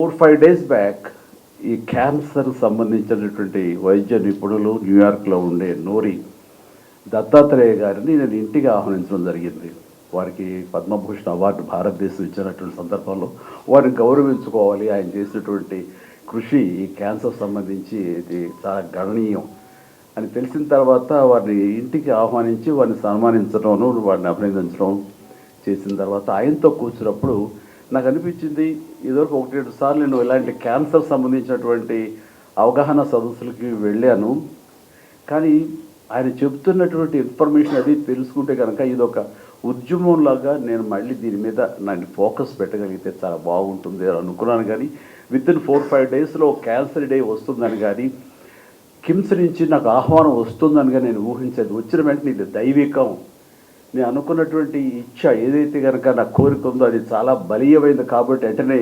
4-5 days back ఈ cancer సంబంధించినటువంటి వైద్య నిపుణులు న్యూయార్క్లో ఉండే నోరి దత్తాత్రేయ గారిని నేను ఇంటికి ఆహ్వానించడం జరిగింది. వారికి పద్మభూషణ్ అవార్డు భారతదేశం ఇచ్చినటువంటి సందర్భంలో వారిని గౌరవించుకోవాలి. ఆయన చేసినటువంటి కృషి ఈ క్యాన్సర్ సంబంధించి ఇది చాలా గణనీయం అని తెలిసిన తర్వాత వారిని ఇంటికి ఆహ్వానించి వారిని సన్మానించడం, వారిని అభినందించడం చేసిన తర్వాత ఆయనతో కూర్చున్నప్పుడు నాకు అనిపించింది, ఇదివరకు 1-2 సార్లు నేను ఇలాంటి క్యాన్సర్ సంబంధించినటువంటి అవగాహన సదస్సులకి వెళ్ళాను. కానీ ఆయన చెబుతున్నటువంటి ఇన్ఫర్మేషన్ అది తెలుసుకుంటే కనుక ఇదొక ఉద్యమంలాగా నేను మళ్ళీ దీని మీద నన్ను ఫోకస్ పెట్టగలిగితే చాలా బాగుంటుంది అని అనుకున్నాను. కానీ వితిన్ 4-5 డేస్లో క్యాన్సర్ డే వస్తుందని కానీ కిమ్స్ నుంచి నాకు ఆహ్వానం వస్తుందని కానీ నేను ఊహించేది. వచ్చిన వెంటనే ఇది దైవికం, నేను అనుకున్నటువంటి ఇచ్చ ఏదైతే కనుక నా కోరిక ఉందో అది చాలా బలీయమైంది కాబట్టి వెంటనే